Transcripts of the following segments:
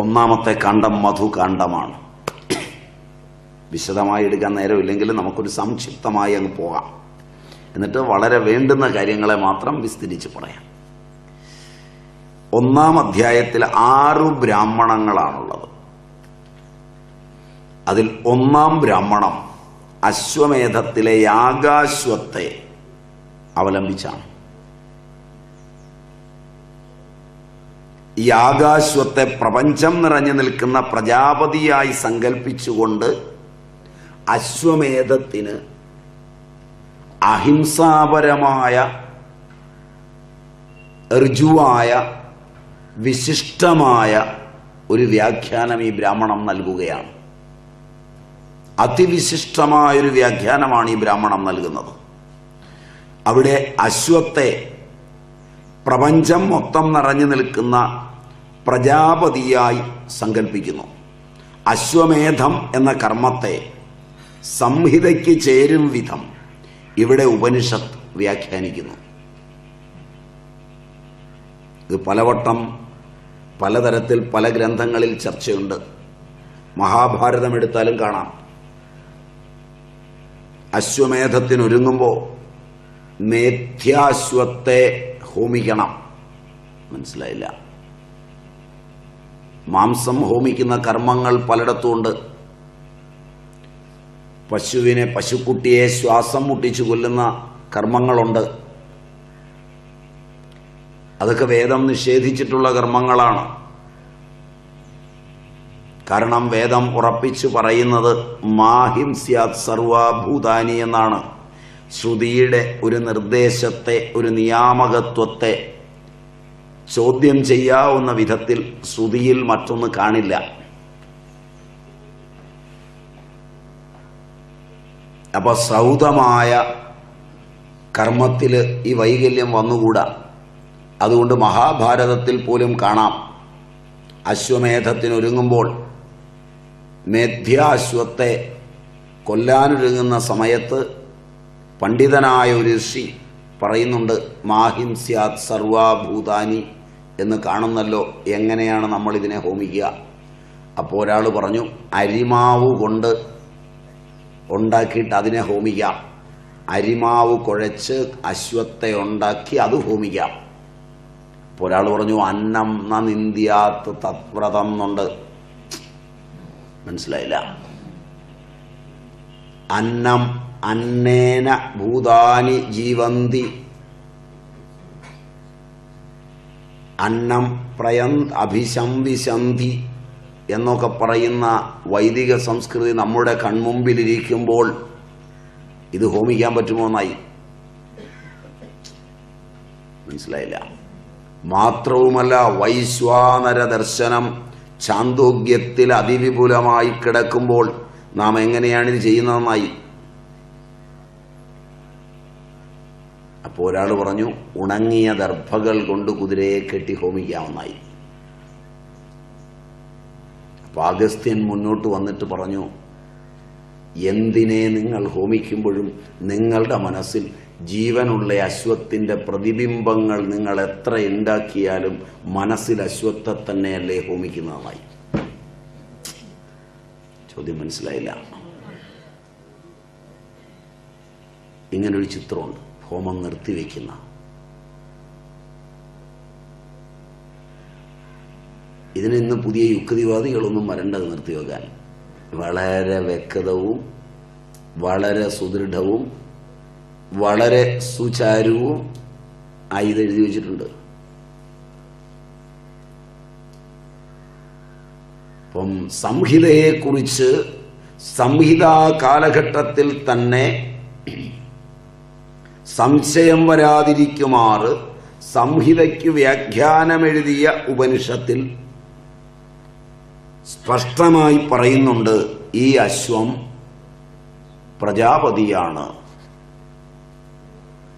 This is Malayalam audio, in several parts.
ഒന്നാമത്തെ കാണ്ഡം മധുകാണ്ഡമാണ്. വിശദമായി എടുക്കാൻ നേരമില്ലെങ്കിലും നമുക്കൊരു സംക്ഷിപ്തമായി അങ്ങ് പോകാം. എന്നിട്ട് വളരെ വേണ്ടുന്ന കാര്യങ്ങളെ മാത്രം വിസ്തരിച്ച് പറയാം. ഒന്നാം അധ്യായത്തിൽ 6 ബ്രാഹ്മണങ്ങളാണുള്ളത്. അതിൽ ഒന്നാം ബ്രാഹ്മണം അശ്വമേധത്തിലെ യാഗാശ്വത്തെ അവലംബിച്ചാണ്. യാഗാശ്വത്തെ പ്രപഞ്ചം നിറഞ്ഞു നിൽക്കുന്ന പ്രജാപതിയായി സങ്കല്പിച്ചുകൊണ്ട് അശ്വമേധത്തിന് അഹിംസാപരമായ ഋജുവായ വിശിഷ്ടമായ ഒരു വ്യാഖ്യാനം ഈ ബ്രാഹ്മണം നൽകുകയാണ്. അതിവിശിഷ്ടമായൊരു വ്യാഖ്യാനമാണ് ഈ ബ്രാഹ്മണം നൽകുന്നത്. അവിടെ അശ്വത്തെ പ്രപഞ്ചം മൊത്തം നിറഞ്ഞു നിൽക്കുന്ന പ്രജാപതിയായി സങ്കല്പിക്കുന്നു. അശ്വമേധം എന്ന കർമ്മത്തെ സംഹിതയ്ക്ക് ചേരും വിധം ഇവിടെ ഉപനിഷത്ത് വ്യാഖ്യാനിക്കുന്നു. ഇത് പലവട്ടം പലതരത്തിൽ പല ഗ്രന്ഥങ്ങളിൽ ചർച്ചയുണ്ട്. മഹാഭാരതം എടുത്താലും കാണാം. അശ്വമേധത്തിനൊരുങ്ങുമ്പോൾ മേധ്യാശ്വത്തെ ഹോമിക്കണം. മനസ്സിലായില്ല? മാംസം ഹോമിക്കുന്ന കർമ്മങ്ങൾ പലയിടത്തുമുണ്ട്. പശുക്കുട്ടിയെ ശ്വാസം മുട്ടിച്ചു കൊല്ലുന്ന കർമ്മങ്ങളുണ്ട്. അതൊക്കെ വേദം നിഷേധിച്ചിട്ടുള്ള കർമ്മങ്ങളാണ്. കാരണം വേദം ഉറപ്പിച്ചു പറയുന്നത് മാഹിംസ്യാത് സർവഭൂതാനി എന്നാണ്. ശ്രുതിയുടെ ഒരു നിർദ്ദേശത്തെ, ഒരു നിയാമകത്വത്തെ ചോദ്യം ചെയ്യാവുന്ന വിധത്തിൽ ശ്രുതിയിൽ മറ്റൊന്ന് കാണില്ല. അപ്പൊ സൗതമായ കർമ്മത്തിൽ ഈ വൈകല്യം വന്നുകൂടാ. അതുകൊണ്ട് മഹാഭാരതത്തിൽ പോലും കാണാം, അശ്വമേധത്തിനൊരുങ്ങുമ്പോൾ മേധ്യാശ്വത്തെ കൊല്ലാനൊരുങ്ങുന്ന സമയത്ത് പണ്ഡിതനായ ഒരു ഋഷി പറയുന്നുണ്ട് മാഹിംസ്യാത് സർവഭൂതാനി എന്ന് കാണുന്നല്ലോ. എങ്ങനെയാണ് നമ്മൾ ഇതിനെ ഹോമിക്കുക? അപ്പോൾ ഒരാൾ പറഞ്ഞു, അരിമാവ് കൊണ്ട് ഉണ്ടാക്കിയിട്ട് അതിനെ ഹോമിക്കാം. അരിമാവ് കുഴച്ച് അശ്വത്തെ ഉണ്ടാക്കി അത് ഹോമിക്കാം. അപ്പോൾ ഒരാൾ പറഞ്ഞു, അന്നം ന നിന്ദ്യാത്ത് തത്വ്രതം എന്നുണ്ട്. മനസ്സിലായില്ല? അന്നം അന്നേന ഭൂതാനി ജീവന്തി, അന്നം അഭിശംവിശന്തി എന്നൊക്കെ പറയുന്ന വൈദിക സംസ്കൃതി നമ്മുടെ കൺമുമ്പിലിരിക്കുമ്പോൾ ഇത് ഹോമിക്കാൻ പറ്റുമോ എന്നായി. മനസ്സിലായില്ല? മാത്രവുമല്ല, വൈശ്വാനര ദർശനം ചാന്തോഗ്യത്തിൽ അതിവിപുലമായി കിടക്കുമ്പോൾ നാം എങ്ങനെയാണിത് ചെയ്യുന്നതെന്നായി. അപ്പോൾ ഒരാൾ പറഞ്ഞു, ഉണങ്ങിയ ദർഭകൾ കൊണ്ട് കുതിരയെ കെട്ടി ഹോമിക്കാമെന്നായി. അപ്പോൾ അഗസ്ത്യൻ മുന്നോട്ട് വന്നിട്ട് പറഞ്ഞു, എന്തിനെ നിങ്ങൾ ഹോമിക്കുമ്പോഴും നിങ്ങളുടെ മനസ്സിൽ ജീവനുള്ള അശ്വത്തിൻ്റെ പ്രതിബിംബങ്ങൾ നിങ്ങൾ എത്ര ഉണ്ടാക്കിയാലും മനസ്സിൽ അശ്വത്തെ തന്നെയല്ലേ ഹോമിക്കുന്നതായി. ചോദ്യം മനസ്സിലായില്ല? ഇങ്ങനൊരു ചിത്രമുണ്ട്, ഹോമം നിർത്തിവെക്കുന്ന. ഇതിന് ഇന്ന് പുതിയ യുക്തിവാദികളൊന്നും വരേണ്ടത് നിർത്തിവെക്കാൻ. വളരെ വ്യക്തവും വളരെ സുദൃഢവും വളരെ സുചാരുവും ആയി ഇത് എഴുതി വെച്ചിട്ടുണ്ട്. അപ്പം സംഹിതയെക്കുറിച്ച് സംഹിതാ കാലഘട്ടത്തിൽ തന്നെ സംശയം വരാതിരിക്കുമാറ് സംഹിതയ്ക്ക് വ്യാഖ്യാനമെഴുതിയ ഉപനിഷത്തിൽ സ്പഷ്ടമായി പറയുന്നുണ്ട്, ഈ അശ്വം പ്രജാപതിയാണ്,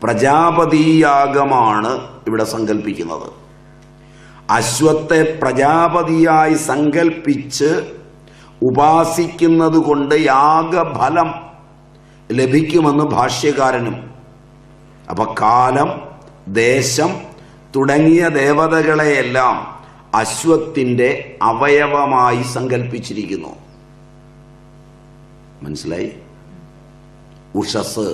പ്രജാപതിയാഗമാണ് ഇവിടെ സങ്കല്പിക്കുന്നത്. അശ്വത്തെ പ്രജാപതിയായി സങ്കല്പിച്ച് ഉപാസിക്കുന്നത് കൊണ്ട് യാഗഫലം ലഭിക്കുമെന്ന് ഭാഷ്യകാരനും. അപ്പൊ കാലം, ദേശം തുടങ്ങിയ ദേവതകളെയെല്ലാം അശ്വത്തിന്റെ അവയവമായി സങ്കല്പിച്ചിരിക്കുന്നു. മനസ്സിലായി? ഉഷസ്,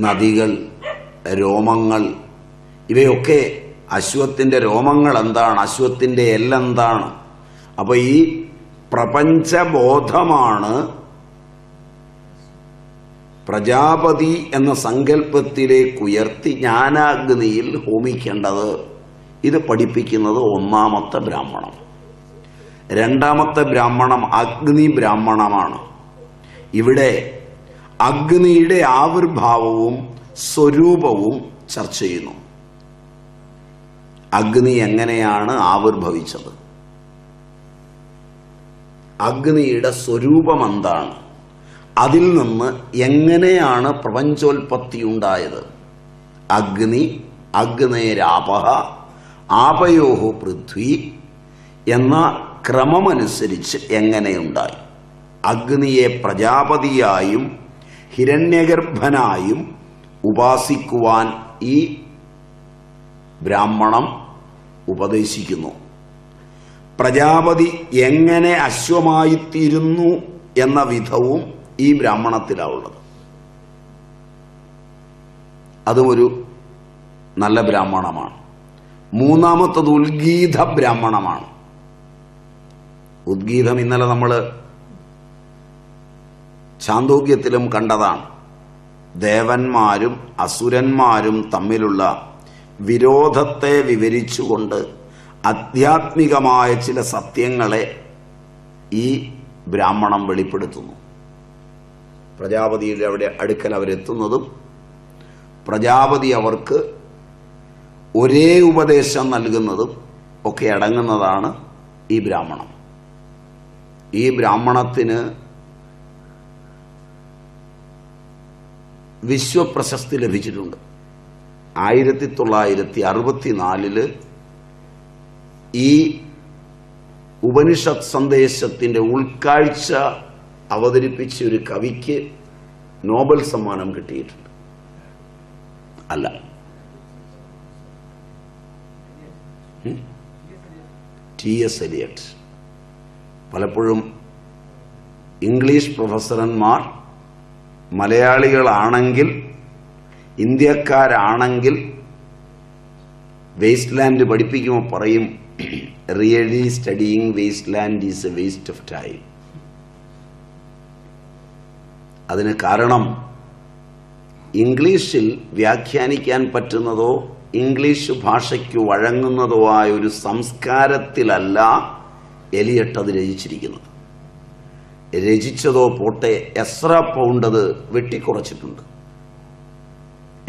നദികൾ, രോമങ്ങൾ, ഇവയൊക്കെ അശ്വത്തിന്റെ രോമങ്ങൾ എന്താണ്, അശ്വത്തിന്റെ എല്ലെന്താണ്? അപ്പൊ ഈ പ്രപഞ്ചബോധമാണ് പ്രജാപതി എന്ന സങ്കല്പത്തിലേക്ക് ഉയർത്തി ജ്ഞാനാഗ്നിയിൽ ഹോമിക്കേണ്ടത്. ഇത് പഠിപ്പിക്കുന്നത് ഒന്നാമത്തെ ബ്രാഹ്മണം. രണ്ടാമത്തെ ബ്രാഹ്മണം അഗ്നി ബ്രാഹ്മണമാണ്. ഇവിടെ അഗ്നിയുടെ ആവിർഭാവവും സ്വരൂപവും ചർച്ച ചെയ്യുന്നു. അഗ്നി എങ്ങനെയാണ് ആവിർഭവിച്ചത്, അഗ്നിയുടെ സ്വരൂപം എന്താണ്, അതിൽ നിന്ന് എങ്ങനെയാണ് പ്രപഞ്ചോൽപത്തി ഉണ്ടായത്? അഗ്നി, അഗ്നേരാപഹ, ആപയോഹ പൃഥ്വി എന്ന ക്രമമനുസരിച്ച് എങ്ങനെയുണ്ടായി? അഗ്നിയെ പ്രജാപതിയായും ഹിരണ്യഗർഭനായും ഉപാസിക്കുവാൻ ഈ ബ്രാഹ്മണം ഉപദേശിക്കുന്നു. പ്രജാപതി എങ്ങനെ അശ്വമായിത്തീരുന്നു എന്ന വിധവും ഈ ബ്രാഹ്മണത്തിലാണുള്ളത്. അതും ഒരു നല്ല ബ്രാഹ്മണമാണ്. മൂന്നാമത്തത് ഉദ്ഗീത ബ്രാഹ്മണമാണ്. ഉദ്ഗീതം ഇന്നലെ നമ്മൾ ചാന്തോക്യത്തിലും കണ്ടതാണ്. ദേവന്മാരും അസുരന്മാരും തമ്മിലുള്ള വിരോധത്തെ വിവരിച്ചുകൊണ്ട് ആധ്യാത്മികമായ ചില സത്യങ്ങളെ ഈ ബ്രാഹ്മണം വെളിപ്പെടുത്തുന്നു. പ്രജാപതിയുടെ അവിടെ അടുക്കൽ അവരെത്തുന്നതും പ്രജാപതി അവർക്ക് ഒരേ ഉപദേശം നൽകുന്നതും ഒക്കെ അടങ്ങുന്നതാണ് ഈ ബ്രാഹ്മണം. ഈ ബ്രാഹ്മണത്തിന് വിശ്വപ്രശസ്തി ലഭിച്ചിട്ടുണ്ട്. 1964 ഈ ഉപനിഷത്ത് സന്ദേശത്തിന്റെ ഉൾക്കാഴ്ച അവതരിപ്പിച്ച ഒരു കവിക്ക് നോബൽ സമ്മാനം കിട്ടിയിട്ടുണ്ട്. അല്ല, T.S. എലിയട്ട്. പലപ്പോഴും ഇംഗ്ലീഷ് പ്രൊഫസർമാർ മലയാളികളാണെങ്കിൽ, ഇന്ത്യക്കാരാണെങ്കിൽ വേസ്റ്റ് ലാൻഡ് പഠിപ്പിക്കുമ്പോൾ പറയും, really studying waste land is A waste of time. അതിന് കാരണം ഇംഗ്ലീഷിൽ വ്യാഖ്യാനിക്കാൻ പറ്റുന്നതോ ഇംഗ്ലീഷ് ഭാഷയ്ക്ക് വഴങ്ങുന്നതോ ആയ ഒരു സംസ്കാരത്തിലല്ല എലിയട്ട് അത് രചിച്ചിരിക്കുന്നത്. രചിച്ചതോ പോട്ടെ, എസ്ര പൗണ്ട് അത് വെട്ടിക്കുറച്ചിട്ടുണ്ട്.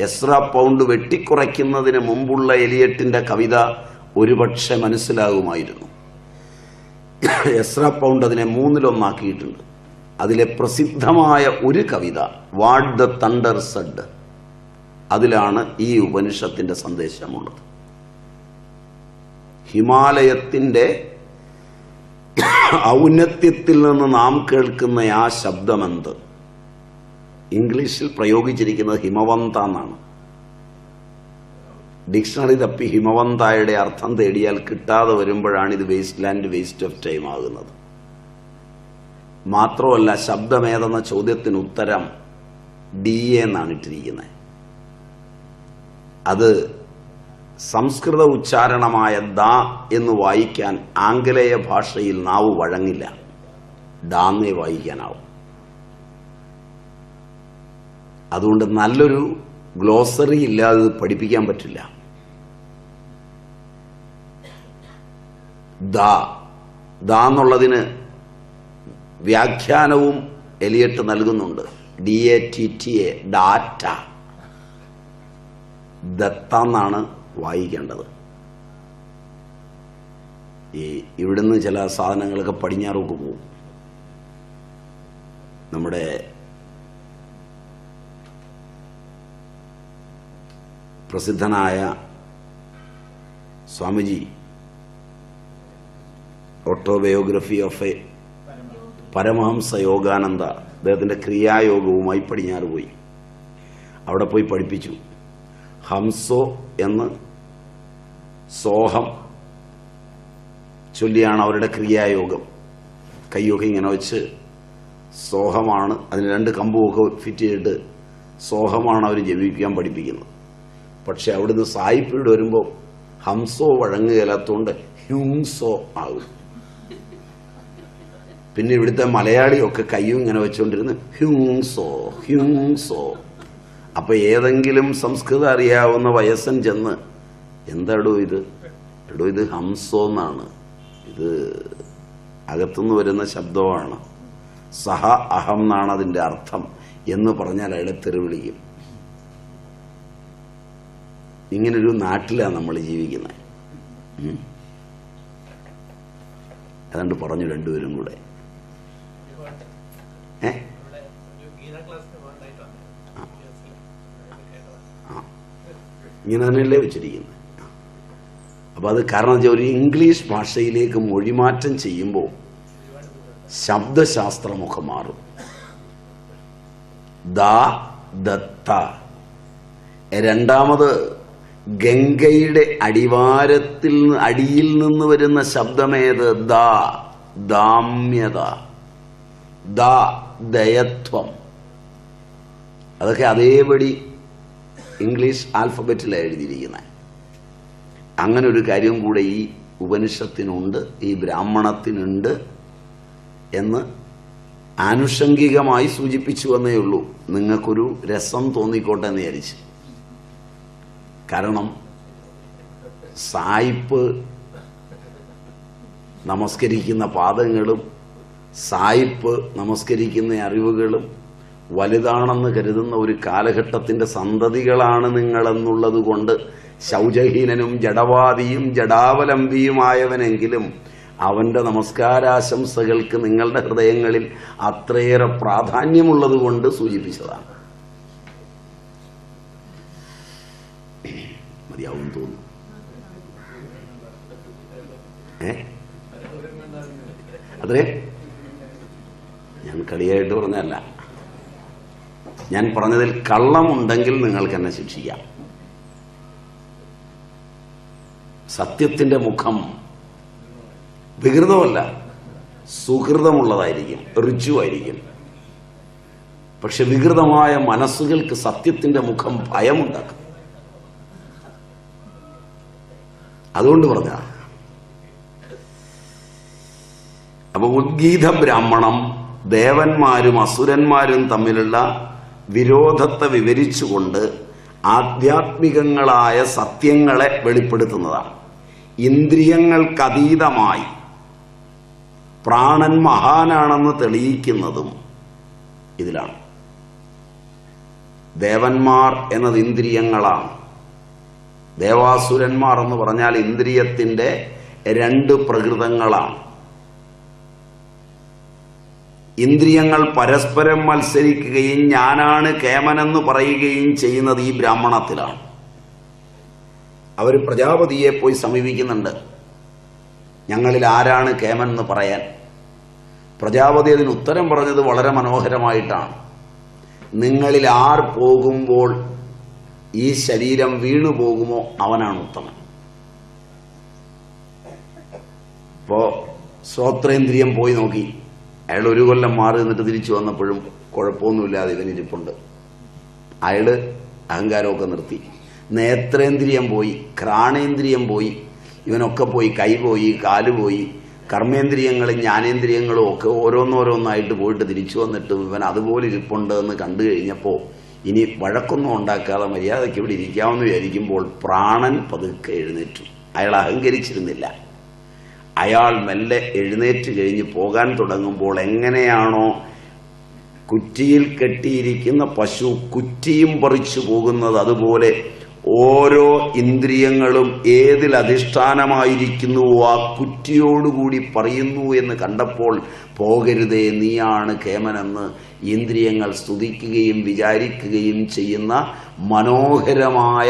എസ്ര പൗണ്ട് വെട്ടിക്കുറയ്ക്കുന്നതിന് മുമ്പുള്ള എലിയട്ടിന്റെ കവിത ഒരുപക്ഷെ മനസ്സിലാകുമായിരുന്നു. എസ്ര പൗണ്ട് അതിനെ 1/3 അതിലെ പ്രസിദ്ധമായ ഒരു കവിത വാട്ട് ദ തണ്ടർ സെഡ്, അതിലാണ് ഈ ഉപനിഷത്തിന്റെ സന്ദേശമുള്ളത്. ഹിമാലയത്തിന്റെ ഔന്നത്യത്തിൽ നിന്ന് നാം കേൾക്കുന്ന ആ ശബ്ദമെന്ത്? ഇംഗ്ലീഷിൽ പ്രയോഗിച്ചിരിക്കുന്നത് ഹിമവന്ത എന്നാണ്. ഡിക്ഷണറി തപ്പി ഹിമവന്തായുടെ അർത്ഥം തേടിയാൽ കിട്ടാതെ വരുമ്പോഴാണ് ഇത് waste land, waste of time ആകുന്നത്. മാത്രമല്ല, ശബ്ദമേതെന്ന ചോദ്യത്തിന് ഉത്തരം DA എന്നാണ് ഇട്ടിരിക്കുന്നത്. അത് സംസ്കൃത ഉച്ചാരണമായ ദ എന്ന് വായിക്കാൻ ആംഗലേയ ഭാഷയിൽ നാവ് വഴങ്ങില്ല, ഡാന്നേ വായിക്കാനാവും. അതുകൊണ്ട് നല്ലൊരു ഗ്ലോസറി ഇല്ലാതെ പഠിപ്പിക്കാൻ പറ്റില്ല. ദ എന്നുള്ളതിന് വ്യാഖ്യാനവും എലിയട്ട് നൽകുന്നുണ്ട്. DATTA, data. ദത്ത എന്നാണ് വായിക്കേണ്ടത്. ഇവിടുന്ന് ചില സാധനങ്ങളൊക്കെ പടിഞ്ഞാറോട്ട് പോകും. നമ്മുടെ പ്രസിദ്ധനായ സ്വാമിജി autobiography of a Paramahamsa Yogananda, അദ്ദേഹത്തിന്റെ ക്രിയായോഗവുമായി പടിഞ്ഞാറ് പോയി. അവിടെ പോയി പഠിപ്പിച്ചു. ഹംസോ എന്ന് സോഹം ചൊല്ലിയാണ് അവരുടെ ക്രിയായോഗം. കൈയൊക്കെ ഇങ്ങനെ വെച്ച് സോഹമാണ്, അതിന് 2 കമ്പുമൊക്കെ ഫിറ്റ് ചെയ്തിട്ട് സോഹമാണ് അവർ ജപിക്കാൻ പഠിപ്പിക്കുന്നത്. പക്ഷെ അവിടുന്ന് സായിപ്പീട് വരുമ്പോൾ ഹംസോ വഴങ്ങുകയില്ലാത്തതുകൊണ്ട് ഹ്യൂങ്സോ ആകും. പിന്നെ ഇവിടുത്തെ മലയാളിയൊക്കെ കയ്യും ഇങ്ങനെ വെച്ചുകൊണ്ടിരുന്ന് ഹ്യൂങ്സോ ഹ്യൂങ്സോ. അപ്പൊ ഏതെങ്കിലും സംസ്കൃതം അറിയാവുന്ന വയസ്സൻ ചെന്ന് എന്താടോ ഇത്, എടോ ഇത് ഹംസോ എന്നാണ്, ഇത് അകത്തുനിന്ന് വരുന്ന ശബ്ദമാണ്, സഹ അഹം എന്നാണ് അതിന്റെ അർത്ഥം എന്ന് പറഞ്ഞാൽ അയാളെ തെറിവിളിക്കും. ഇങ്ങനൊരു നാട്ടിലാണ് നമ്മൾ ജീവിക്കുന്നത്. അതുകൊണ്ട് പറഞ്ഞു രണ്ടുപേരും കൂടെ. ഇങ്ങനെ തന്നെയല്ലേ വെച്ചിരിക്കുന്നത്. അപ്പൊ അത് കാരണം ഒരു ഇംഗ്ലീഷ് ഭാഷയിലേക്ക് മൊഴിമാറ്റം ചെയ്യുമ്പോൾ ശബ്ദശാസ്ത്രമൊക്കെ മാറും. ദത്ത. രണ്ടാമത് ഗംഗയുടെ അടിയിൽ നിന്ന് വരുന്ന ശബ്ദമേത്? ദാമ്യത, ദയത്വം. അതൊക്കെ അതേപടി ഇംഗ്ലീഷ് ആൽഫബറ്റിലാണ് എഴുതിയിരിക്കുന്നത്. അങ്ങനെ ഒരു കാര്യം കൂടെ ഈ ഉപനിഷത്തിനുണ്ട്, ഈ ബ്രാഹ്മണത്തിനുണ്ട് എന്ന് ആനുഷംഗികമായി സൂചിപ്പിച്ചു എന്നേ ഉള്ളൂ. നിങ്ങൾക്കൊരു രസം തോന്നിക്കോട്ടെ എന്ന് വിചാരിച്ച്. കാരണം സായിപ്പ് നമസ്കരിക്കുന്ന പാദങ്ങളും സായിപ്പ് നമസ്കരിക്കുന്ന അറിവുകളും വലുതാണെന്ന് കരുതുന്ന ഒരു കാലഘട്ടത്തിന്റെ സന്തതികളാണ് നിങ്ങളെന്നുള്ളത് കൊണ്ട് ശൗചഹീനനും ജഡവാദിയും ജഡാവലംബിയുമായവനെങ്കിലും അവന്റെ നമസ്കാരാശംസകൾക്ക് നിങ്ങളുടെ ഹൃദയങ്ങളിൽ അത്രയേറെ പ്രാധാന്യമുള്ളത് കൊണ്ട് സൂചിപ്പിച്ചതാണ്. മതിയാവും തോന്നുന്നു. അത്രേ ഞാൻ കളിയായിട്ട് പറഞ്ഞല്ല. ഞാൻ പറഞ്ഞതിൽ കള്ളമുണ്ടെങ്കിൽ നിങ്ങൾക്ക് എന്നെ ശിക്ഷിക്കാം. സത്യത്തിന്റെ മുഖം വികൃതമല്ല, സുഹൃതമുള്ളതായിരിക്കും, ഋജുവായിരിക്കും. പക്ഷെ വികൃതമായ മനസ്സുകൾക്ക് സത്യത്തിന്റെ മുഖം ഭയമുണ്ടാക്കും. അതുകൊണ്ട് പറഞ്ഞ അപ്പൊ ഉദ്ഗീത ബ്രാഹ്മണം ദേവന്മാരും അസുരന്മാരും തമ്മിലുള്ള വിരോധത്തെ വിവരിച്ചുകൊണ്ട് ആധ്യാത്മികങ്ങളായ സത്യങ്ങളെ വെളിപ്പെടുത്തുന്നതാണ്. ഇന്ദ്രിയങ്ങൾക്കതീതമായി പ്രാണൻ മഹാനാണെന്ന് തെളിയിക്കുന്നതും ഇതിലാണ്. ദേവന്മാർ എന്നത് ഇന്ദ്രിയങ്ങളാണ്. ദേവാസുരന്മാർ എന്ന് പറഞ്ഞാൽ ഇന്ദ്രിയത്തിന്റെ 2 പ്രകൃതങ്ങളാണ്. ഇന്ദ്രിയങ്ങൾ പരസ്പരം മത്സരിക്കുകയും ഞാനാണ് കേമനെന്ന് പറയുകയും ചെയ്യുന്നത് ഈ ബ്രാഹ്മണത്തിലാണ്. അവർ പ്രജാപതിയെ പോയി സമീപിക്കുന്നുണ്ട്, ഞങ്ങളിൽ ആരാണ് കേമൻ എന്ന് പറയാൻ. പ്രജാപതി അതിന് ഉത്തരം പറഞ്ഞത് വളരെ മനോഹരമായിട്ടാണ്. നിങ്ങളിൽ ആർ പോകുമ്പോൾ ഈ ശരീരം വീണു പോകുമോ അവനാണ് ഉത്തമൻ. ഇപ്പോ ശ്രോത്രേന്ദ്രിയം പോയി നോക്കി, അയാൾ 1 കൊല്ലം മാറി നിന്നിട്ട് തിരിച്ചു വന്നപ്പോഴും കുഴപ്പമൊന്നുമില്ലാതെ ഇവനിരിപ്പുണ്ട്. അയാള് അഹങ്കാരമൊക്കെ നിർത്തി. നേത്രേന്ദ്രിയം പോയി, ഘ്രാണേന്ദ്രിയം പോയി, ഇവനൊക്കെ പോയി, കൈ പോയി, കാല് പോയി, കർമ്മേന്ദ്രിയങ്ങളും ജ്ഞാനേന്ദ്രിയങ്ങളും ഒക്കെ ഓരോന്നോരോന്നായിട്ട് പോയിട്ട് തിരിച്ചു വന്നിട്ട് ഇവൻ അതുപോലെ ഇരിപ്പുണ്ട് എന്ന് കണ്ടു കഴിഞ്ഞപ്പോൾ ഇനി വഴക്കൊന്നും ഉണ്ടാക്കാതെ മര്യാദയ്ക്ക് ഇവിടെ ഇരിക്കാമെന്ന് വിചാരിക്കുമ്പോൾ പ്രാണൻ പതുക്കെ എഴുന്നേറ്റു. അയാൾ അഹങ്കരിച്ചിരുന്നില്ല. അയാൾ മെല്ലെ എഴുന്നേറ്റ് കഴിഞ്ഞ് പോകാൻ തുടങ്ങുമ്പോൾ എങ്ങനെയാണോ കുറ്റിയിൽ കെട്ടിയിരിക്കുന്ന പശു കുറ്റിയും പറിച്ചു പോകുന്നത്, അതുപോലെ ഓരോ ഇന്ദ്രിയങ്ങളും ഏതിൽ അധിഷ്ഠാനമായിരിക്കുന്നുവോ ആ കുറ്റിയോടുകൂടി പറയുന്നു എന്ന് കണ്ടപ്പോൾ പോകരുതേ, നീയാണ് കേമനെന്ന് ഇന്ദ്രിയങ്ങൾ സ്തുതിക്കുകയും വിചാരിക്കുകയും ചെയ്യുന്ന മനോഹരമായ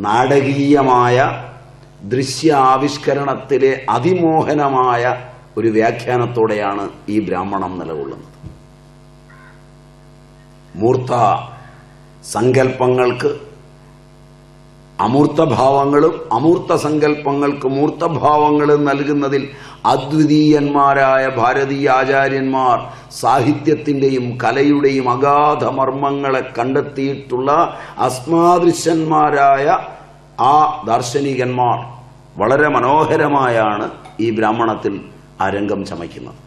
നാടകീയമായ ദൃശ്യാവിഷ്കരണത്തിലെ അതിമോഹനമായ ഒരു വ്യാഖ്യാനത്തോടെയാണ് ഈ ബ്രാഹ്മണം നിലകൊള്ളുന്നത്. മൂർത്ത സങ്കല്പങ്ങൾക്ക് അമൂർത്തഭാവങ്ങളും അമൂർത്ത സങ്കല്പങ്ങൾക്ക് മൂർത്തഭാവങ്ങളും നൽകുന്നതിൽ അദ്വിതീയന്മാരായ ഭാരതീയ ആചാര്യന്മാർ സാഹിത്യത്തിൻ്റെയും കലയുടെയും അഗാധ മർമ്മങ്ങളെ കണ്ടെത്തിയിട്ടുള്ള അസ്മാദൃശന്മാരായ ആ ദാർശനികന്മാർ വളരെ മനോഹരമായാണ് ഈ ബ്രാഹ്മണത്തിൽ ആ രംഗം ചമയ്ക്കുന്നത്.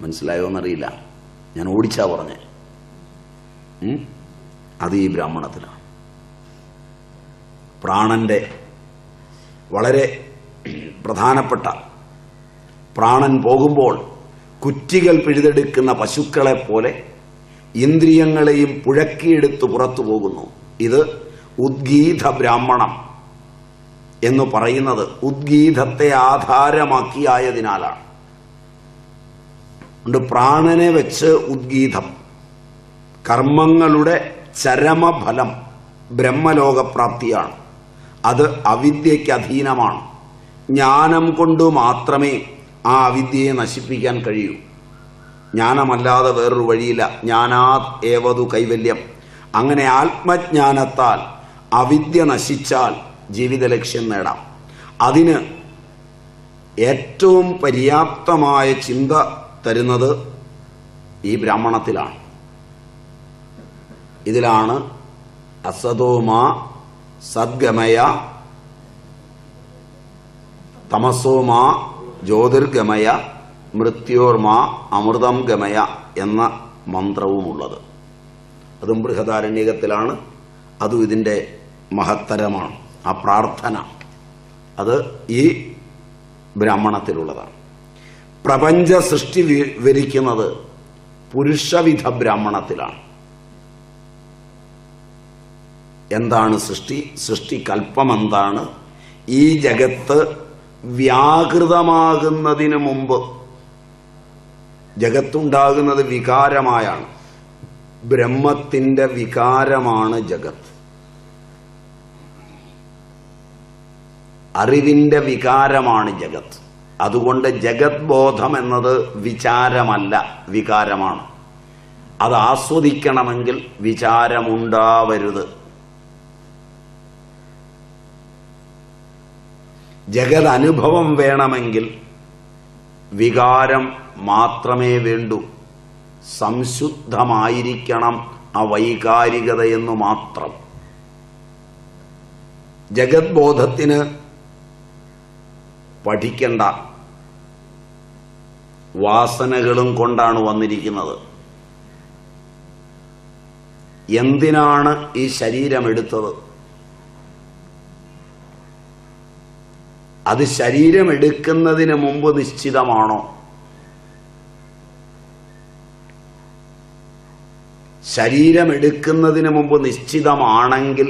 മനസ്സിലായോ എന്നറിയില്ല, ഞാൻ ഓടിച്ചാ പറഞ്ഞേ. അത് ഈ ബ്രാഹ്മണത്തിലാണ്. പ്രാണന്റെ വളരെ പ്രധാനപ്പെട്ട, പ്രാണൻ പോകുമ്പോൾ കുറ്റികൾ പിഴുതെടുക്കുന്ന പശുക്കളെ പോലെ ഇന്ദ്രിയങ്ങളെയും പുഴക്കിയെടുത്ത് പുറത്തു പോകുന്നു. ഇത് ഉദ്ഗീത ബ്രാഹ്മണം എന്ന് പറയുന്നത് ഉദ്ഗീതത്തെ ആധാരമാക്കിയായതിനാലാണ്. അതുകൊണ്ട് പ്രാണനെ വെച്ച് ഉദ്ഗീതം, കർമ്മങ്ങളുടെ ചരമഫലം ബ്രഹ്മലോകപ്രാപ്തിയാണ്. അത് അവിദ്യയ്ക്ക് അധീനമാണ്. ജ്ഞാനം കൊണ്ട് മാത്രമേ ആ അവിദ്യയെ നശിപ്പിക്കാൻ കഴിയൂ. ജ്ഞാനമല്ലാതെ വേറൊരു വഴിയില്ല. ജ്ഞാനാത് ഏവതു കൈവല്യം. അങ്ങനെ ആത്മജ്ഞാനത്താൽ അവിദ്യ നശിച്ചാൽ ജീവിത ലക്ഷ്യം നേടാം. അതിന് ഏറ്റവും പര്യാപ്തമായ ചിന്ത തരുന്നത് ഈ ബ്രാഹ്മണത്തിലാണ്. ഇതിലാണ് അസതോമാ സദ്ഗമയ തമസോമാ ജ്യോതിർഗമയ മൃത്യോർമാ അമൃതം ഗമയ എന്ന മന്ത്രവുമുള്ളത്. അതും ബൃഹദാരണ്യകത്തിലാണ്. അതും ഇതിൻ്റെ മഹത്തരമാണ്. ആ പ്രാർത്ഥന അത് ഈ ബ്രാഹ്മണത്തിലുള്ളതാണ്. പ്രപഞ്ച സൃഷ്ടി വിവരിക്കുന്നത് പുരുഷവിധ ബ്രാഹ്മണത്തിലാണ്. എന്താണ് സൃഷ്ടി? സൃഷ്ടികൽപ്പം എന്താണ്? ഈ ജഗത്ത് വ്യാകൃതമാകുന്നതിന് മുമ്പ് ജഗത്തുണ്ടാകുന്നത് വികാരമായാണ്. ബ്രഹ്മത്തിന്റെ വികാരമാണ് ജഗത്ത്. അറിവിന്റെ വികാരമാണ് ജഗത്ത്. അതുകൊണ്ട് ജഗത് ബോധം എന്നത് വിചാരമല്ല, വികാരമാണ്. അത് ആസ്വദിക്കണമെങ്കിൽ വിചാരമുണ്ടാവരുത്. ജഗത് അനുഭവം വേണമെങ്കിൽ വികാരം മാത്രമേ വേണ്ടൂ. സംശുദ്ധമായിരിക്കണം ആ വൈകാരികതയെന്നു മാത്രം. ജഗത് ബോധത്തിന് പഠിക്കേണ്ട വാസനകളും കൊണ്ടാണ് വന്നിരിക്കുന്നത്. എന്തിനാണ് ഈ ശരീരം എടുത്തത്? അത് ശരീരം എടുക്കുന്നതിന് മുമ്പ് നിശ്ചിതമാണോ? ശരീരം എടുക്കുന്നതിന് മുമ്പ് നിശ്ചിതമാണെങ്കിൽ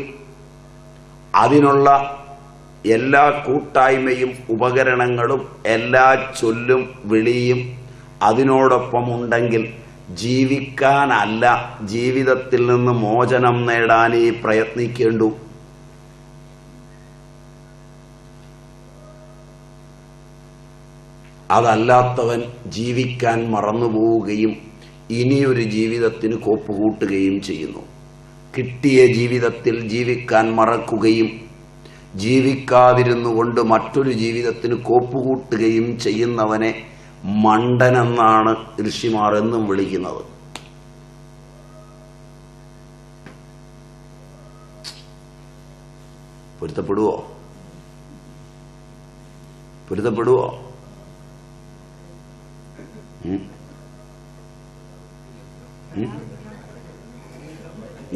അതിനുള്ള എല്ലാ കൂട്ടായ്മയും ഉപകരണങ്ങളും എല്ലാ ചൊല്ലും വിളിയും അതിനോടൊപ്പം ഉണ്ടെങ്കിൽ ജീവിക്കാനല്ല, ജീവിതത്തിൽ നിന്ന് മോചനം നേടാനേ പ്രയത്നിക്കേണ്ടൂ. അതല്ലാത്തവൻ ജീവിക്കാൻ മറന്നുപോവുകയും ഇനിയൊരു ജീവിതത്തിന് കോപ്പുകൂട്ടുകയും ചെയ്യുന്നു. കിട്ടിയ ജീവിതത്തിൽ ജീവിക്കാൻ മറക്കുകയും ജീവിക്കാതിരുന്നു കൊണ്ട് മറ്റൊരു ജീവിതത്തിന് കോപ്പുകൂട്ടുകയും ചെയ്യുന്നവനെ മണ്ടനെന്നാണ് ഋഷിമാർ എന്നും വിളിക്കുന്നത്. പൊരുത്തപ്പെടുവോ? പൊരുത്തപ്പെടുവോ?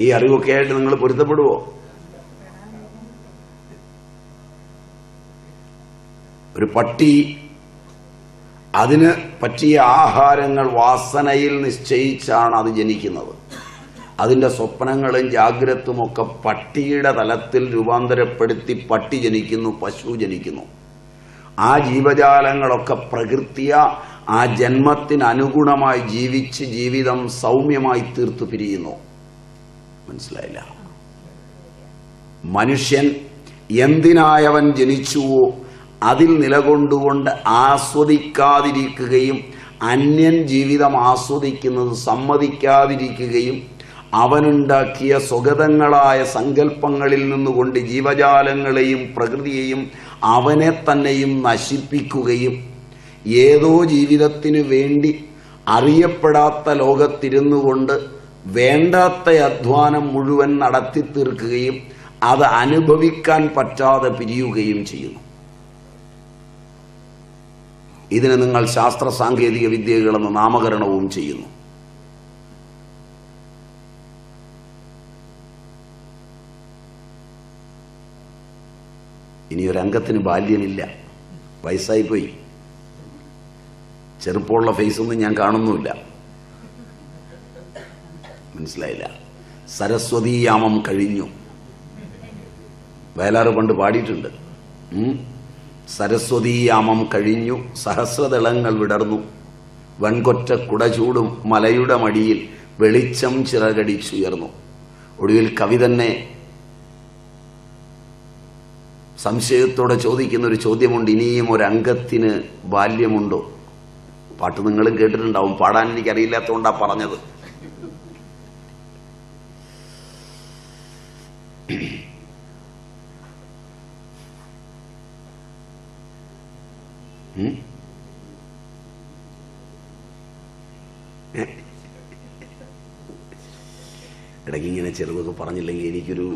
ഈ അറിവൊക്കെ ആയിട്ട് നിങ്ങൾ പൊരുത്തപ്പെടുവോ? ഒരു പട്ടി അതിന് പറ്റിയ ആഹാരങ്ങൾ വാസനയിൽ നിശ്ചയിച്ചാണ് അത് ജനിക്കുന്നത്. അതിൻ്റെ സ്വപ്നങ്ങളും ജാഗ്രതുമൊക്കെ പട്ടിയുടെ തലത്തിൽ രൂപാന്തരപ്പെടുത്തി പട്ടി ജനിക്കുന്നു, പശു ജനിക്കുന്നു. ആ ജീവജാലങ്ങളൊക്കെ പ്രകൃതിയ ആ ജന്മത്തിനനുഗുണമായി ജീവിച്ച് ജീവിതം സൗമ്യമായി തീർത്തു പിരിയുന്നു. മനസ്സിലായില്ല? മനുഷ്യൻ എന്തിനായവൻ ജനിച്ചുവോ അതിൽ നിലകൊണ്ടുകൊണ്ട് ആസ്വദിക്കാതിരിക്കുകയും അന്യൻ ജീവിതം ആസ്വദിക്കുന്നത് സമ്മതിക്കാതിരിക്കുകയും അവനുണ്ടാക്കിയ സ്വഗതങ്ങളായ സങ്കല്പങ്ങളിൽ നിന്നുകൊണ്ട് ജീവജാലങ്ങളെയും പ്രകൃതിയെയും അവനെ തന്നെയും നശിപ്പിക്കുകയും ഏതോ ജീവിതത്തിനു വേണ്ടി അറിയപ്പെടാത്ത ലോകത്തിരുന്നു കൊണ്ട് വേണ്ടാത്ത അധ്വാനം മുഴുവൻ നടത്തി തീർക്കുകയും അത് അനുഭവിക്കാൻ പറ്റാതെ പിരിയുകയും ചെയ്യുന്നു. ഇതിന് നിങ്ങൾ ശാസ്ത്ര സാങ്കേതിക വിദ്യകളെന്ന് നാമകരണവും ചെയ്യുന്നു. ഇനിയൊരംഗത്തിന് ബാല്യമില്ല, വയസ്സായിപ്പോയി. ചെറുപ്പമുള്ള ഫേസൊന്നും ഞാൻ കാണുന്നുമില്ല. മനസ്സിലായില്ല. സരസ്വതീയാമം കഴിഞ്ഞു. വയലാറ് പണ്ട് പാടിയിട്ടുണ്ട്. സരസ്വതീയാമം കഴിഞ്ഞു, സഹസ്രദളങ്ങൾ വിടർന്നു, വൻകൊറ്റ കുടചൂടും മലയുടെ മടിയിൽ വെളിച്ചം ചിറകടിച്ചുയർന്നു. ഒടുവിൽ കവി തന്നെ സംശയത്തോടെ ചോദിക്കുന്ന ഒരു ചോദ്യമുണ്ട്, ഇനിയും ഒരംഗത്തിന് ബാല്യമുണ്ടോ? പാട്ട് നിങ്ങളും കേട്ടിട്ടുണ്ടാവും, പാടാൻ എനിക്കറിയില്ലാത്തതുകൊണ്ടാ പറഞ്ഞത്. ഇടയ്ക്ക് ഇങ്ങനെ ചെറുതൊക്കെ പറഞ്ഞില്ലെങ്കിൽ എനിക്കൊരു,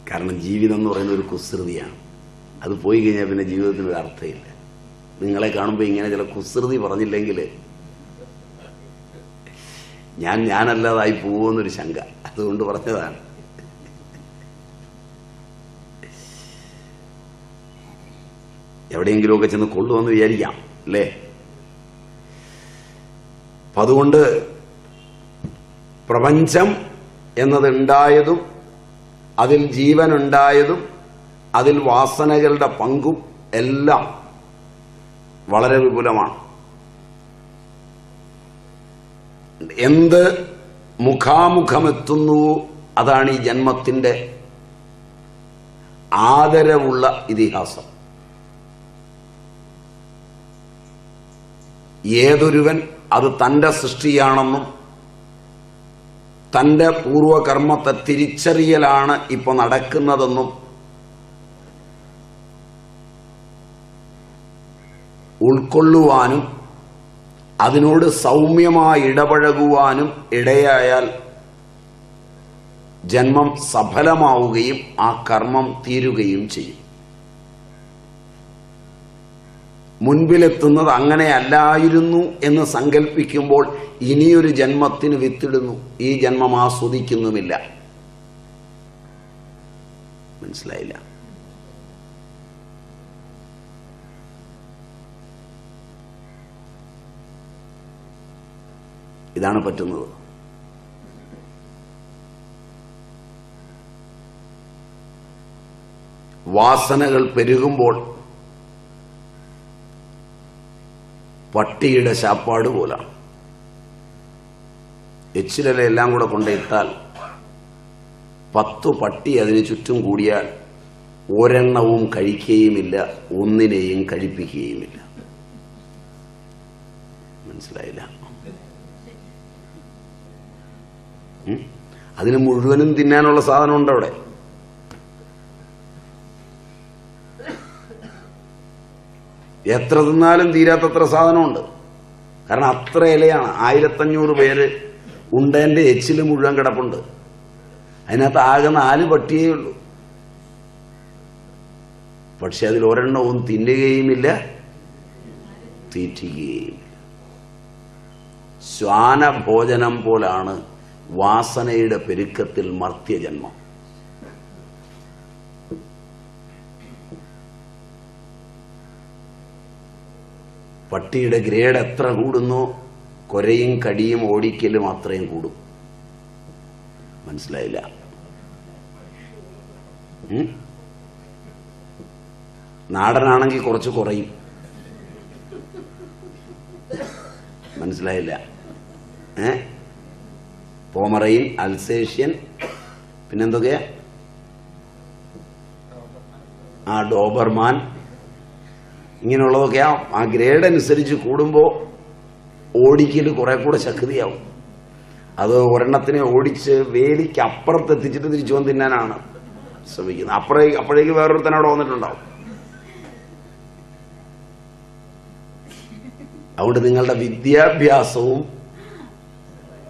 കാരണം ജീവിതം എന്ന് പറയുന്ന ഒരു കുസൃതിയാണ്. അത് പോയി കഴിഞ്ഞാൽ പിന്നെ ജീവിതത്തിന് ഒരു അർത്ഥമില്ല. നിങ്ങളെ കാണുമ്പോൾ ഇങ്ങനെ ചില കുസൃതി പറഞ്ഞില്ലെങ്കിൽ ഞാനല്ലാതായി പോവുമെന്നൊരു ശങ്ക, അതുകൊണ്ട് പറഞ്ഞതാണ്. എവിടെയെങ്കിലുമൊക്കെ ചെന്ന് കൊള്ളുമെന്ന് വിചാരിക്കാം അല്ലേ? അപ്പം അതുകൊണ്ട് പ്രപഞ്ചം എന്നതുണ്ടായതും അതിൽ ജീവനുണ്ടായതും അതിൽ വാസനകളുടെ പങ്കും എല്ലാം വളരെ വിപുലമാണ്. എന്ത് മുഖാമുഖമെത്തുന്നുവോ അതാണ് ഈ ജന്മത്തിന്റെ ആദരവുള്ള ഇതിഹാസം. ഏതൊരുവൻ അത് തന്റെ സൃഷ്ടിയാണെന്നും തന്റെ പൂർവകർമ്മത്തെ തിരിച്ചറിയലാണ് ഇപ്പൊ നടക്കുന്നതെന്നും ഉൾക്കൊള്ളുവാനും അതിനോട് സൗമ്യമായി ഇടപഴകുവാനും ഇടയായാൽ ജന്മം സഫലമാവുകയും ആ കർമ്മം തീരുകയും ചെയ്യും. മുൻപിലെത്തുന്നത് അങ്ങനെയല്ലായിരുന്നു എന്ന് സങ്കല്പിക്കുമ്പോൾ ഇനിയൊരു ജന്മത്തിന് വിത്തിടുന്നു, ഈ ജന്മം ആസ്വദിക്കുന്നുമില്ല. മനസ്സിലായില്ല? ഇതാണ് പറ്റുന്നത്. വാസനകൾ പെരുകുമ്പോൾ പട്ടിയുടെ ശാപ്പാട് പോലാണ്. എച്ചിലെല്ലാം കൂടെ കൊണ്ടിട്ടാൽ 10 പട്ടി അതിന് ചുറ്റും കൂടിയാൽ ഒരെണ്ണവും കഴിക്കുകയുമില്ല, ഒന്നിനെയും കഴിപ്പിക്കുകയുമില്ല. മനസ്സിലായില്ല? അതിന് മുഴുവനും തിന്നാനുള്ള സാധനമുണ്ട് അവിടെ. എത്ര തിന്നാലും തീരാത്തത്ര സാധനമുണ്ട്. കാരണം അത്ര ഇലയാണ്. 1500 പേര് ഉണ്ടേന്റെ എച്ചില് മുഴുവൻ കിടപ്പുണ്ട്. അതിനകത്ത് ആകെ 4 പട്ടിയേ ഉള്ളൂ. പക്ഷെ അതിൽ ഒരെണ്ണവും തിന്നുകയുമില്ല, തീറ്റുകയുമില്ല. ശ്വാനഭോജനം പോലാണ് വാസനയുടെ പെരുക്കത്തിൽ മർത്യജന്മം. പട്ടിയുടെ ഗ്രേഡ് എത്ര കൂടുന്നോ കൊരയും കടിയും ഓടിക്കലും അത്രയും കൂടും. മനസ്സിലായില്ല? നാടനാണെങ്കിൽ കുറച്ച് കുറയും. മനസ്സിലായില്ല? പോമറൈൻ, അൽസേഷ്യൻ, പിന്നെന്തൊക്കെയാ, ഡോബർമാൻ, ഇങ്ങനെയുള്ളതൊക്കെയാ ആ ഗ്രേഡ് അനുസരിച്ച് കൂടുമ്പോൾ ഓടിക്കൽ കുറെ കൂടെ ശക്തിയാവും. അത് ഒരെണ്ണത്തിനെ ഓടിച്ച് വേലിക്ക് അപ്പുറത്തെത്തിച്ചിട്ട് തിരിച്ചു വന്ന് തിന്നാനാണ് ശ്രമിക്കുന്നത്. അപ്പോഴേക്ക് വേറൊരുത്തനെ അവിടെ വന്നിട്ടുണ്ടാവും. അതുകൊണ്ട് നിങ്ങളുടെ വിദ്യാഭ്യാസവും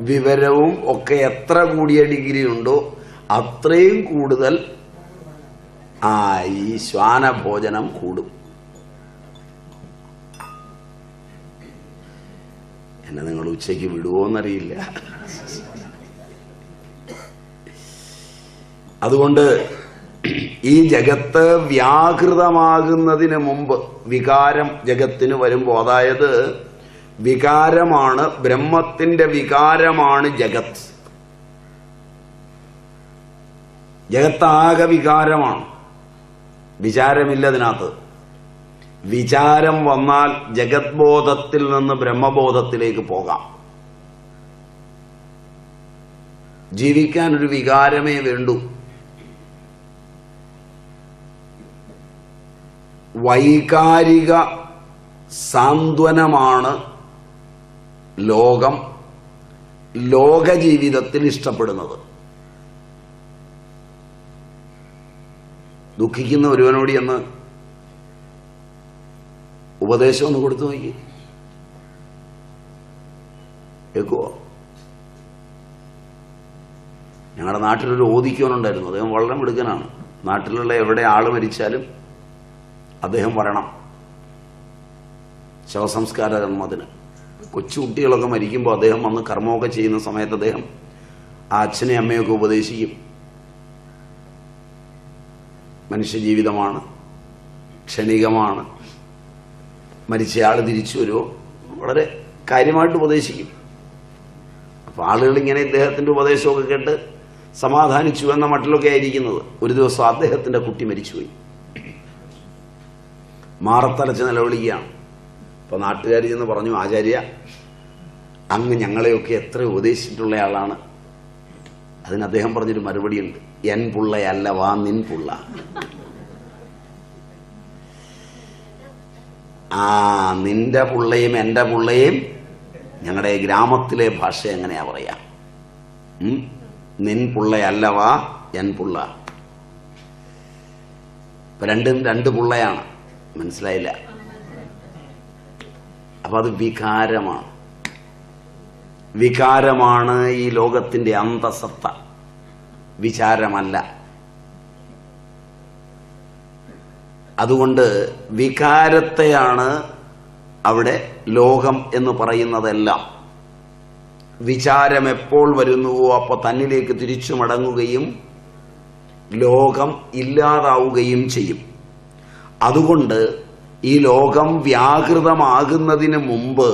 വിവരവും ഒക്കെ എത്ര കൂടിയ ഡിഗ്രി ഉണ്ടോ അത്രയും കൂടുതൽ ഈ ശ്വാനഭോജനം കൂടും. എന്നെ നിങ്ങൾ ഉച്ചയ്ക്ക് വിടുവോന്നറിയില്ല. അതുകൊണ്ട് ഈ ജഗത്ത് വ്യാകൃതമാകുന്നതിന് മുമ്പ് വികാരം ജഗത്തിന് വരുമ്പോൾ, അതായത് വികാരമാണ് ബ്രഹ്മത്തിന്റെ വികാരമാണ് ജഗത്ത്. ജഗത്താകെ വികാരമാണ്, വിചാരമില്ല അതിനകത്ത്. വിചാരം വന്നാൽ ജഗത് ബോധത്തിൽ നിന്ന് ബ്രഹ്മബോധത്തിലേക്ക് പോകാം. ജീവിക്കാൻ ഒരു വികാരമേ വേണ്ടൂ. വൈകാരിക സാന്ത്വനമാണ് ലോകം ലോകജീവിതത്തിൽ ഇഷ്ടപ്പെടുന്നത്. ദുഃഖിക്കുന്ന ഒരുവനോട് എന്ന് ഉപദേശം ഒന്ന് കൊടുത്തു നോക്കി, കേൾക്കുവോ? ഞങ്ങളുടെ നാട്ടിലൊരു ഓദിക്കോനുണ്ടായിരുന്നു. അദ്ദേഹം വളരെ മിടുക്കനാണ്. നാട്ടിലുള്ള എവിടെ ആള് മരിച്ചാലും അദ്ദേഹം വരണം ശവസംസ്കാര കർമ്മത്തിന്. കൊച്ചുകുട്ടികളൊക്കെ മരിക്കുമ്പോൾ അദ്ദേഹം വന്ന് കർമ്മമൊക്കെ ചെയ്യുന്ന സമയത്ത് അദ്ദേഹം ആ അച്ഛനെ അമ്മയൊക്കെ ഉപദേശിക്കും. മനുഷ്യജീവിതമാണ്, ക്ഷണികമാണ്, മരിച്ചയാൾ തിരിച്ചു വരുമോ, വളരെ കാര്യമായിട്ട് ഉപദേശിക്കും. അപ്പൊ ആളുകൾ ഇങ്ങനെ ഇദ്ദേഹത്തിന്റെ ഉപദേശമൊക്കെ കേട്ട് സമാധാനിച്ചു എന്ന മട്ടിലൊക്കെ ആയിരിക്കുന്നത്. ഒരു ദിവസം അദ്ദേഹത്തിന്റെ കുട്ടി മരിച്ചുപോയി. മാറത്തലച്ച് നിലവിളിക്കുകയാണ്. അപ്പൊ നാട്ടുകാർ ചെന്ന് പറഞ്ഞു, ആചാര്യ, അങ്ങ് ഞങ്ങളെയൊക്കെ എത്ര ഉപദേശിച്ചിട്ടുള്ള ആളാണ്. അതിന് അദ്ദേഹം പറഞ്ഞൊരു മറുപടിയുണ്ട്, എൻ പുള്ളയല്ല വാ നിൻ പുള്ള. നിന്റെ പുള്ളയും എന്റെ പുള്ളയും ഞങ്ങളുടെ ഗ്രാമത്തിലെ ഭാഷ എങ്ങനെയാ പറയാ, നിൻ പുള്ളയല്ല വാ എൻ പുള്ള. രണ്ടും രണ്ട് പുള്ളയാണ്. മനസ്സിലായില്ല? അപ്പൊ അത് വികാരമാണ്. വികാരമാണ് ഈ ലോകത്തിന്റെ അന്തസത്ത, വിചാരമല്ല. അതുകൊണ്ട് വികാരത്തെയാണ് അവിടെ ലോകം എന്ന് പറയുന്നതെല്ലാം. വിചാരം എപ്പോൾ വരുന്നുവോ അപ്പോൾ തന്നിലേക്ക് തിരിച്ചു മടങ്ങുകയും ലോകം ഇല്ലാതാവുകയും ചെയ്യും. അതുകൊണ്ട് ഈ ലോകം വ്യാകൃതമാകുന്നതിന് മുമ്പ്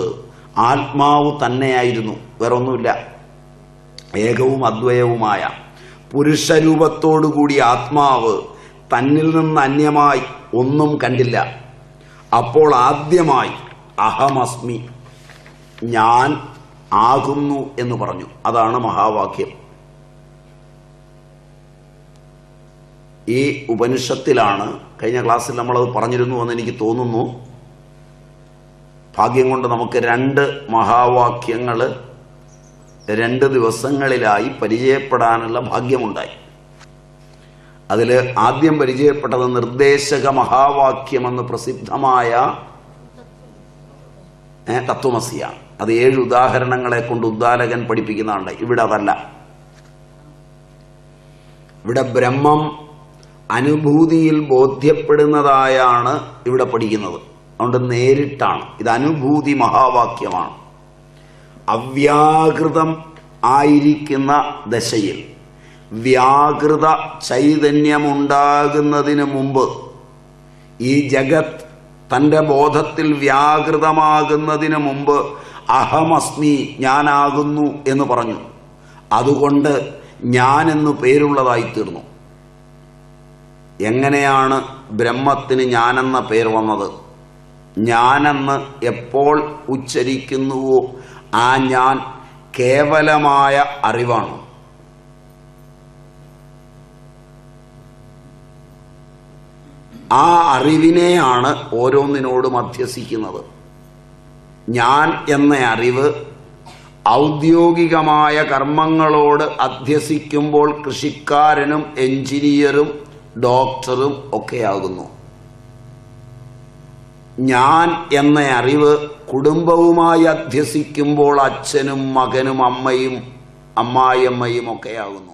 ആത്മാവ് തന്നെയായിരുന്നു, വേറൊന്നുമില്ല. ഏകവും അദ്വയവുമായ പുരുഷരൂപത്തോടുകൂടി ആത്മാവ് തന്നിൽ നിന്ന് അന്യമായി ഒന്നും കണ്ടില്ല. അപ്പോൾ ആദ്യമായി അഹമസ്മി, ഞാൻ ആകുന്നു എന്ന് പറഞ്ഞു. അതാണ് മഹാവാക്യം. ഈ ഉപനിഷത്തിലാണ്, കഴിഞ്ഞ ക്ലാസ്സിൽ നമ്മളത് പറഞ്ഞിരുന്നു എന്ന് എനിക്ക് തോന്നുന്നു. ഭാഗ്യം കൊണ്ട് നമുക്ക് 2 മഹാവാക്യങ്ങൾ 2 ദിവസങ്ങളിലായി പരിചയപ്പെടാനുള്ള ഭാഗ്യമുണ്ടായി. അതിൽ ആദ്യം പരിചയപ്പെട്ടത് നിർദ്ദേശക മഹാവാക്യമെന്ന് പ്രസിദ്ധമായ തത്വമസിയാണ്. അത് 7 ഉദാഹരണങ്ങളെ കൊണ്ട് ഉദ്ദാലകൻ പഠിപ്പിക്കുന്നുണ്ട്. ഇവിടെ അതല്ല. ഇവിടെ ബ്രഹ്മം അനുഭൂതിയിൽ ബോധ്യപ്പെടുന്നതായാണ് ഇവിടെ പഠിക്കുന്നത്. അതുകൊണ്ട് നേരിട്ടാണ്. ഇത് അനുഭൂതി മഹാവാക്യമാണ്. അവ്യാകൃതം ആയിരിക്കുന്ന ദശയിൽ വ്യാകൃത ചൈതന്യമുണ്ടാകുന്നതിന് മുമ്പ് ഈ ജഗത് തൻ്റെ ബോധത്തിൽ വ്യാകൃതമാകുന്നതിന് മുമ്പ് അഹമസ്മി, ഞാനാകുന്നു എന്ന് പറഞ്ഞു. അതുകൊണ്ട് ഞാനെന്ന് പേരുള്ളതായിത്തീർന്നു. എങ്ങനെയാണ് ബ്രഹ്മത്തിന് ഞാനെന്ന പേർ വന്നത്? ഞാനെന്ന് എപ്പോൾ ഉച്ചരിക്കുന്നുവോ ആ ഞാൻ കേവലമായ അറിവാണ്. ആ അറിവിനെയാണ് ഓരോന്നിനോടും അധ്യസിക്കുന്നത്. ഞാൻ എന്ന അറിവ് ഔദ്യോഗികമായ കർമ്മങ്ങളോട് അധ്യസിക്കുമ്പോൾ കൃഷിക്കാരനും എഞ്ചിനീയറും ഡോക്ടറും ഒക്കെയാകുന്നു. ഞാൻ എന്ന അറിവ് കുടുംബവുമായി അധ്യസിക്കുമ്പോൾ അച്ഛനും മകനും അമ്മയും അമ്മായിയമ്മയും ഒക്കെയാകുന്നു.